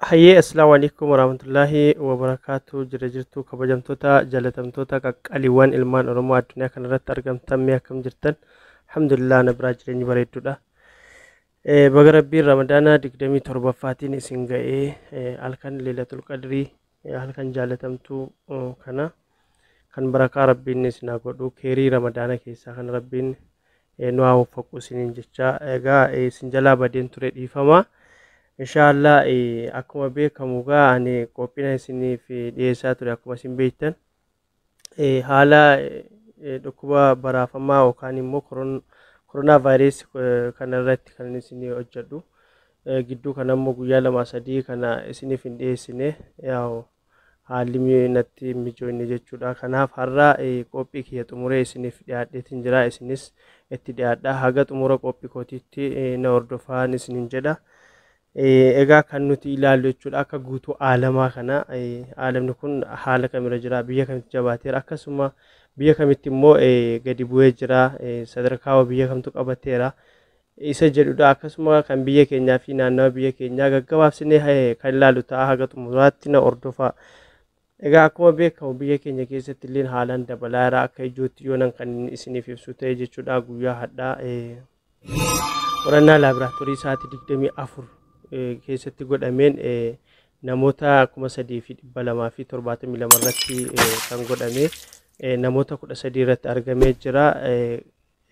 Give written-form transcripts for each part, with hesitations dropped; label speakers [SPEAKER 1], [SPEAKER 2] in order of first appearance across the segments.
[SPEAKER 1] Hayyee assalamu alaikum warahmatullahi wabarakatuh. Jirtu kabajamtoota jalatamtoota qaqqaliiwwan ilmaan Oromoo addunyaa kanarratti argamtan mee akkam jirtan? Alhamdulillah na biraa jireenyi bareedduudha. Baga Rabbiin Ramadaana 27ffaatiin isin ga'ee halkan Leelatul Qadrii halkan jalatamtuu kana kan barakaa Rabbiin isin haa godhu keerii Ramadaana keessaa kan Rabbiin nu haa waffaqu isiniin jecha egaa isin jalaa badeen ture dhiifama. Inshallah akkuma beekamu gaa ani qophina isiniif dhiyeessaa ture akkuma isin beektan haala dhukkuba baraafamaa yookaan immoo koronaa vaayirasii kana irratti kan isin hojjedhu gidduu kana immoo guyyaa 2-3 kana isiniif hin dhiyeessine yaa'u haalli natti mijoonne jechuudha. Kanaaf har'a qophii kiyya xumuree isiniif dhiyaadheetiin jira, isinis itti dhiyaadhaa haga xumura qophii kootiitti na hordofaa isiniin jedha. Egaa kan nuti ilaallu jechuudha akka guutuu aalamaa kana aalamni kun haala kamirra jira, biyya kamitti jabaateera, akkasuma biyya kamitti immoo gadi bu'ee jira, sadarkaa biyya kamtu qabateera isa jedhudha. Akkasuma kan biyya keenyaa fi naannawa biyya keenyaa gaggabaabsinee kan ilaallu ta'a haga xumuraatti na hordofaa. Egaa akkuma beekamu biyya keenya keessatti illee haalaan dabalaa jira akka ijootti yoonan kan isiniif ibsu ta'e jechuudha. Guyyaa hadhaa qorannaa laaboraatoorii sa'aatii 24 keessatti godhameen namoota 3,272 irratti kan godhame namoota 13 irratti argamee jira.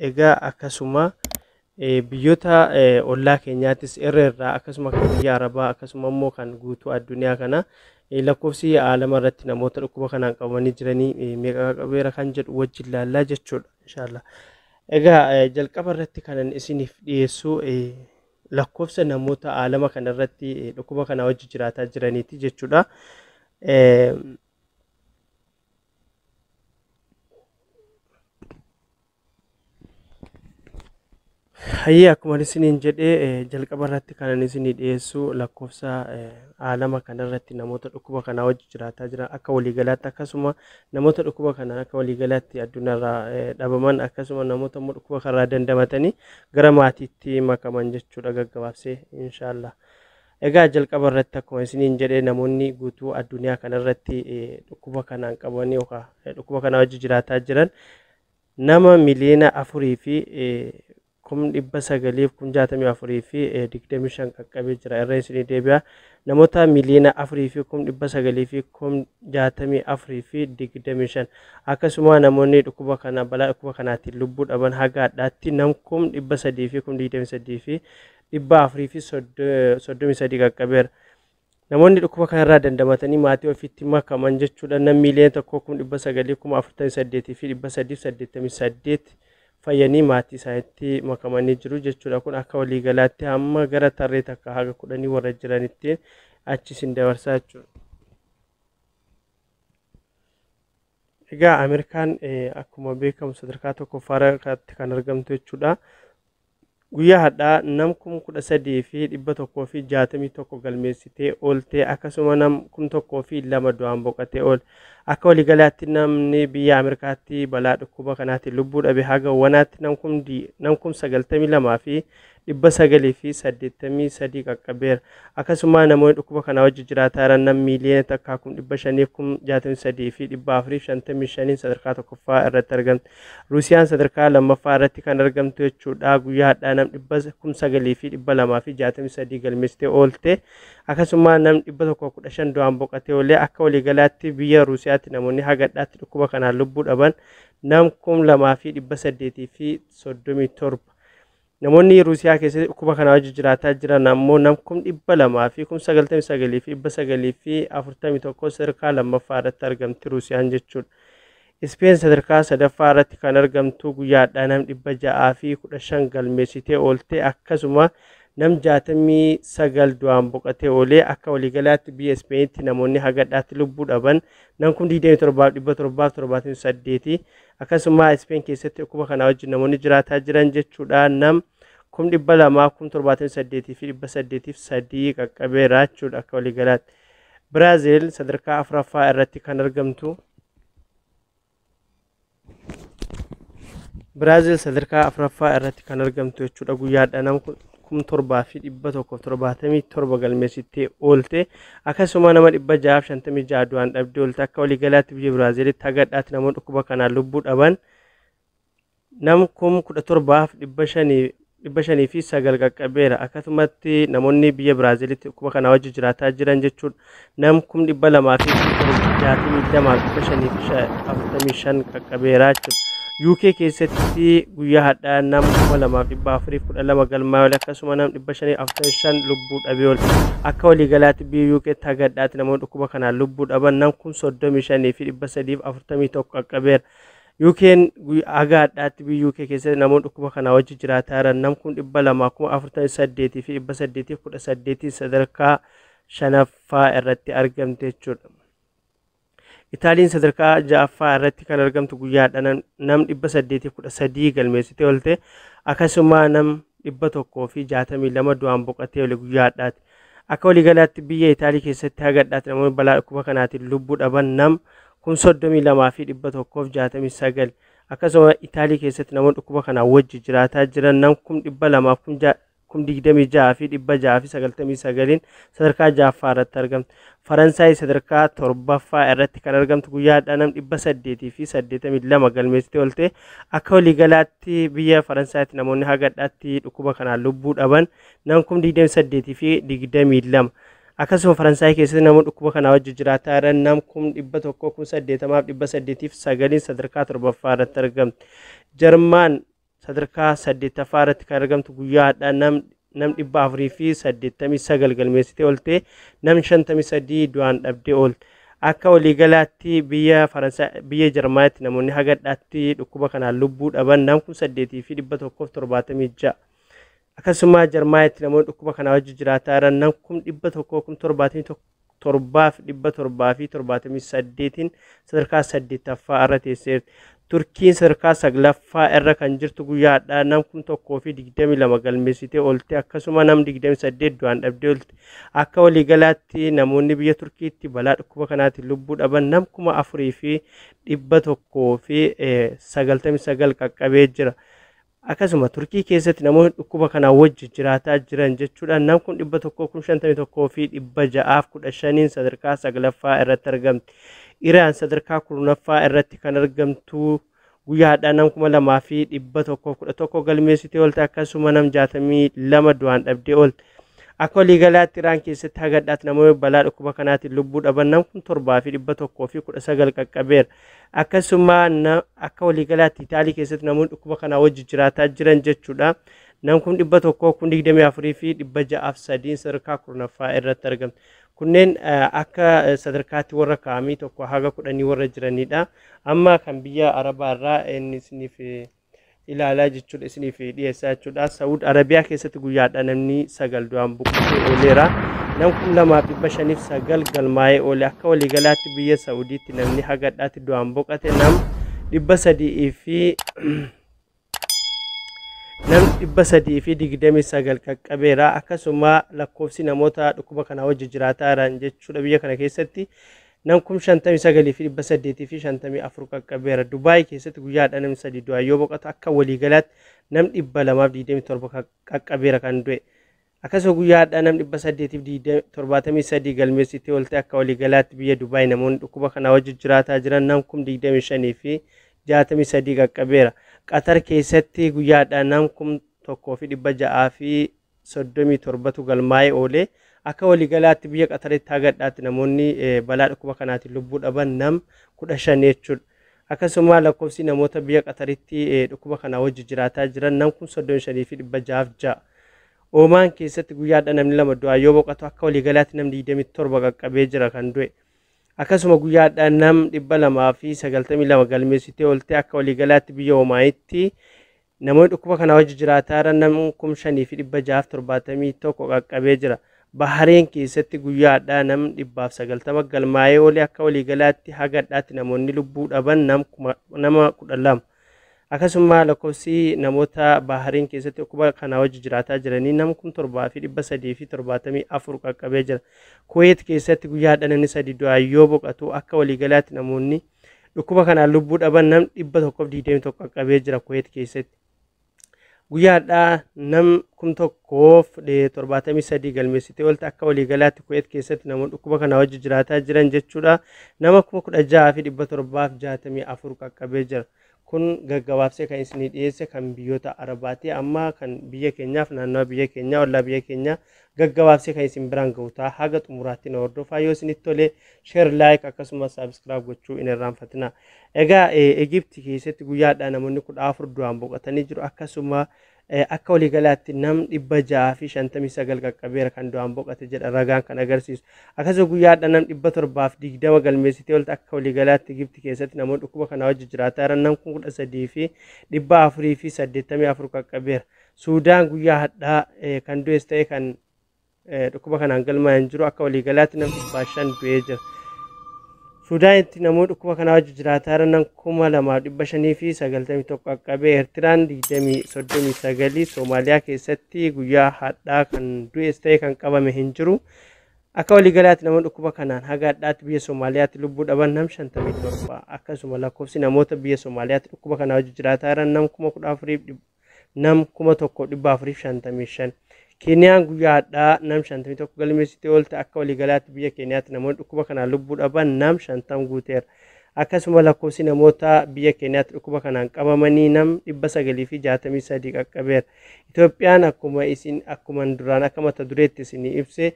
[SPEAKER 1] Egaa akkasuma biyyoota ollaa keenyaattis irraa akkasuma kan biyya Arabaa akkasuma immoo kan guutuu addunyaa kana lakkoofsi aalama irratti namoota dhukkuba kanaan qabamanii jiranii meeqa qabeera kan jedhu wajjin ilaallaa jechuudha inshallah. Egaa jalqaba irratti kanan isiniif dhiyeessu lakkoofsa namoota aalama kana irratti dhukkuba kana wajjin jiraataa jiraniiti jechuudha. Hayyee akkuma isiniin jedhee jalqaba irratti kanan isinii dhiyeessu lakkoofsa aalama kana irratti namoota dhukkuba kana wajjin jiraataa jiran akka waliigalaatti akkasuma namoota dhukkuba kana akka waliigalaatti addunyaarraa dhabaman akkasuma namoota immoo dhukkuba kanarraa dandamatanii gara maatiitti makaman jechuudha gaggabaabsee inshallah. Egaa jalqaba irratti akkuma isiniin jedhee namoonni guutuu addunyaa kana irratti dhukkuba kanaan qabamanii yookaan dhukkuba kana wajjin jiraataa jiran nama miliyoona 4 fi 964 fi 25 qaqqabee jira. Irra isinii deebi'a namoota miliyoona 4 fi 964 fi 25 akkasuma namoonni dhukkuba kana balaa dhukkuba kanaatiin lubbuu dhaban haga hadhaatti nam 300 fi 28 fi 400 fi 33 qaqqabeera. Namoonni dhukkuba kanarraa dandamatanii maatii ofiitti makaman jechuudha nam miliyoona 1,948 fi 388 fayyanii maatii isaaniitti makamanii jiru jechuudha. Kun akka waliigalaatti hamma gara tarree takka haga 10 warra jiranitti achi isin dabarsaa jechuudha. Egaa Ameerikaan akkuma beekamu sadarkaa tokkoffaarratti kan argamtu jechuudha. Guyyaa hadhaa nam 13,161 galmeessitee oolte akkasuma nam 1,200 du'aan boqotee oole. Akka waliigalaatti namni biyya Ameerikaatti balaa dhukkuba kanaatiin lubbuu dhabe haga wanaatti nam 92 fi 983 qaqqabeera. Akkasuma namoonni dhukkuba kana wajjin jiraataa jiran nam miliyoona takka 563 fi 455 sadarkaa tokkoffaa irratti argamti. Ruusiyaan sadarkaa lammaffaa irratti kan argamtu jechuudha. Guyyaa hadhaa nam 9,263 galmeessitee oolte. Akkasuma nam 115 du'aan boqotee oolee. Akka waliigalaatti biyya Ruusiyaatti namoonni haga hadhaatti dhukkuba kanaan lubbuu dhaban nam 2,800 fi 37. Namoonni Ruusiyaa keessatti dhukkuba kana wajjin jiraataa jiran ammoo nam 200 fi 99 fi 941 sadarkaa lammaffaa irratti argamti Ruusiyaan jechuudha. Ispeen sadarkaa sadaffaa irratti kan argamtu guyyaa hadhaa nam 600 fi 15 galmeessitee oolte. Akkasuma nam 69 du'aan boqotee oolee. Akka waliigalaatti biyya Ispeenitti namoonni haga hadhaatti lubbuu dhaban nam 27,778 akkasuma Ispeen keessatti dhukkuba kana wajjin namoonni jiraataa jiran jechuudha. Nam 278 fi 803 qaqqabeera jechuudha akka waliigalaatti. Biraazil sadarkaa afuraffaa irratti kan argamtu. Biraazil sadarkaa afuraffaa irratti kan argamtu jechuudha. Guyyaa hadhaa nam kum torbaa fi dhibba tokkoof torbaatamii torba galmeessitee oolte. Akkasuma nama 656 du'aan dhabdee oolte. Akka waliigalaatti biyya Biraazilitti haga har'aatti namoonni dhukkuba kanaan lubbuu dhaban nam kum 17,500 fi 9 qaqqabeera. Akkasumatti namoonni biyya Biraazilitti dhukkuba kana wajji jiraataa jiran jechuudha. Nam kum 262,545 qaqqabeera jechuudha. UK keessatti guyyaa hadhaa nam 2,412 galmaa'e akkasuma nam 545 lubbuu dhabee oolte. Akka waliigalaatti biyya UK haga har'aatti namoonni dhukkuba kanaan lubbuu dhaban nam kum 35,341 qaqqabeera. UK'n haga har'aatti biyya UK keessatti namoonni dhukkuba kanaa wajji jiraataa jiran nam kum 248 fi 818 sadarkaa 5ffaa irratti argamte jechuudha. Itaaliin sadarkaa 6ffaa irratti kan argamtu guyyaa har'aa nam 813 galmeessitee oolte. Akkasuma nam 162 du'aan boqotee oole guyyaa har'aatti. Akka waliigalaatti biyya Itaalii keessatti haga har'aatti namoonni balaa dhukkuba kanaatiin lubbuu dhaban nam 32,169. Akkasuma Itaalii keessatti namoonni dhukkuba kanaa wajji jiraataa jiran nam 226,699 sadarkaa 6ffaa irratti argamtu. Faransaay sadarkaa 7ffaa irratti kan argamtu guyyaa har'aa nam 882 galmeessitee oolte. Akka waliigalaatti biyya Faransaaytti namoonni haga har'aatti dhukkuba kanaan lubbuu dhaban nam 28,022. Akkasuma Faransaay keessatti namoonni dhukkuba kanaa wajji jiraataa jiran nam 180,809 sadarkaa 7ffaa irratti argamti. Jarmaan sadarkaa 8ffaa irratti kan argamtu guyyaa har'aa nam 489 galmeessitee oolte. Nam 53 du'aan dhabdee oolte. Akka waliigalaatti biyya Jarmaanitti namoonni haga har'aatti dhukkuba kanaan lubbuu dhaban nam 8,176. Akkasuma Jarmaanitti namoonni dhukkuba kanaa wajji jiraataa jiran nam 177,778 sadarkaa 8ffaa irra teesseerti. Turkiin sadarkaa 9ffaa irra kan jirtu guyyaa har'aa nam 1,022 galmeessitee oolte. Akkasuma nam 28 du'aan dhabdee oolte. Akka waliigalaatti namoonni biyya Turkiitti balaa dhukkuba kanaatiin lubbuu dhaban nam 4,199 qaqqabee jira. Akkasuma Turkii keessatti namoonni dhukkuba kanaa wajji jiraataa jiran jechuudha nam 151,615 sadarkaa 9ffaa irratti argamti. Iraan sadarkaa 10ffaa irratti kan argamtu guyyaa har'aa nam 2,111 galmeessitee oolte. Akkasuma nam 62 du'aan dhabdee oolte. Akka waliigalaatti Iraan keessatti haga har'aatti namoonni balaa dhukkuba kanaatiin lubbuu dhaban nam 7,119 qaqqabeera. Akkasuma akka waliigalaatti Itaalii keessatti namoonni dhukkuba kanaa wajji jiraataa jiran jechuudha nam 124 fi 603 sadarkaa 10ffaa irratti argamti. Kunneen akka sadarkaatti warra kaamii tokko haga 10 warra jiranidha. Amma kan biyya Arabaa irraa inni isiniif ilaalaa jechuudha, isiniif dhiyeessaa jechuudha. Saudi Arabiyaa keessatti guyyaa har'aa namni 9 du'aan boqotee ooleera. Nam 2,509 galmaa'ee oole. Akka waliigalaatti biyya Saudiitti namni haga har'aatti du'aan boqote nam 329 qaqqabeera. Akkasuma lakkoofsi namoota dhukkuba kanaa wajji jiraataa jiran jechuudha biyya kana keessatti nam 59,854 qaqqabeera. Dubaay keessatti guyyaa har'aa namni 3 du'aan yoo boqotu akka waliigalaatti nam 227 qaqqabeera kan du'e. Akkasuma guyyaa har'aa nam 873 galmeessitee oolte. Akka waliigalaatti biyya Dubaay namoonni dhukkuba kanaa wajji jiraataa jiran nam 25,063 qaqqabeera. Qatar keessatti guyyaa har'aa nam 1,637 galmaa'ee oole. Akka waliigalaatti biyya Qataritti haga har'aatti namoonni balaa dhukkuba kanaatiin lubbuu dhaban nam 15 jechuudha. Akkasuma lakkoofsi namoota biyya Qataritti dhukkuba kanaa wajji jiraataa jiran nam 35,606. Oomaan keessatti guyyaa har'aa namni 2 du'aan yoo boqotu akka waliigalaatti nam 27 qaqqabee jira kan du'e. Akkasuma guyyaa har'aa nam 292 galmeessitee oolte. Akka waliigalaatti biyya Oomaanitti namoonni dhukkuba kanaa wajji jiraataa jiran nam 5,671 qaqqabee jira. Bahareen keessatti guyyaa har'aa nam 190 galmaa'ee oole. Akka waliigalaatti haga har'aatti namoonni lubbuu dhaban nama 12. Akkasuma lakkoofsi namoota Bahareen keessatti dhukkuba kanaa wajji jiraataa jiranii nam 7,374 qaqqabee jira. Kuweet keessatti guyyaa har'aa namni 3 du'aan yoo boqotu akka waliigalaatti namoonni dhukkuba kanaan lubbuu dhaban nam 121 qaqqabee jira Kuweet keessatti. guyyaadhaa nam kum tokkoof 73 galmeessitee olta akka waliigalaatti Kuwait keessatti namoonni dhukkuba kana wajji jiraataa jiran jechuudha. Nama 16,764 qaqqabee jira. Kun gaggabaabsee kan isinii dhiyeesse kan biyyoota Arabaati. Amma kan biyya keenyaaf naannoo biyya keenyaa ollaa biyya keenyaa gaggabaabsee kan isin biraan ga'uutaa haga xumuraatti na hordofaa. Yoo isinitti tole share like akkasumas subscribe gochuu hin irraanfatina. Egaa Egypt keessatti guyyaadhaa namoonni 14 du'aan boqotanii jiru. Akkasuma akka waliigalaatti nam 659 qaqqabeera kan du'aan boqote jedha ragaan kan agarsiisu. Akkasuma guyyaadhaa nam 720 galmeessitee olta akka waliigalaatti Egypt keessatti namoonni dhukkuba kana wajji jiraataa jiran nam 13,484 qaqqabeera. Suudaan guyyaa hadhaa kan du'es ta'e kan dhukkuba kanaan galmaa'an jiru akka waliigalaatti nam 500 du'ee jira. Suudaanitti namoonni dhukkuba kana wajji jiraataa jiran 2,591 qaqqabee. Eertiraan 239. Soomaaliyaa keessatti guyyaa hadhaa kan du'es ta'e kan qabame hin jiru. Akka waliigalaatti namoonni dhukkuba kanaan haga hadhaatti biyya Soomaaliyaatti lubbuu dhaban nam 57. Akkasuma lakkoofsi namoota biyya Soomaaliyaatti dhukkuba kana wajji jiraataa jiran nam 1455. Keeniyaan guyyaa hadhaa nam 51 galmeessitee olta akka waliigalaatti biyya Keeniyaatti namoonni dhukkuba kanaan lubbuu dhaban nam 50 guuteera. Akkasuma lakkoofsi namoota biyya Keeniyaatti dhukkuba kanaan qabamanii nam 963 qaqqabeera. Itoophiyaan akkuma duraan akka mata dureetti isinii ibse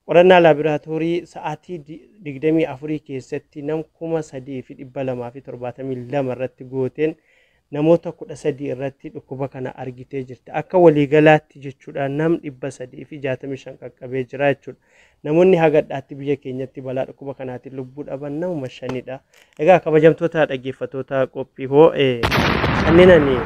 [SPEAKER 1] qorannaa laaboraatoorii sa'aatii 24 keessatti nam 3,272 irratti gooteen namoota 13 irratti dhukkuba kana argitee jirti. Akka waliigalaatti jechuudha nam 365 qaqqabee jira jechuudha. Namoonni haga hadhaatti biyya keenyatti balaa dhukkuba kanaatiin lubbuu dhaban nama 5dha. Egaa kabajamtoota dhaggeeffattoota qophii hoo kanneen ani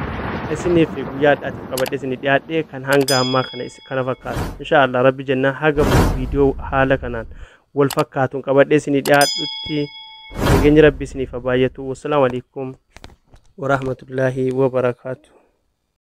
[SPEAKER 1] isiniif guyyaa hadhaatti qabadhee isinii dhiyaadhee kan hanga ammaa kana fakkaata. Inshaallah rabbi jennaan haga viidiyoo haala kanaan wal fakkaatuun qabadhee isinii dhiyaadhutti nageenyi rabbi isiniif haa baay'atu. Wassalaamu alaikum ورحمة الله وبركاته.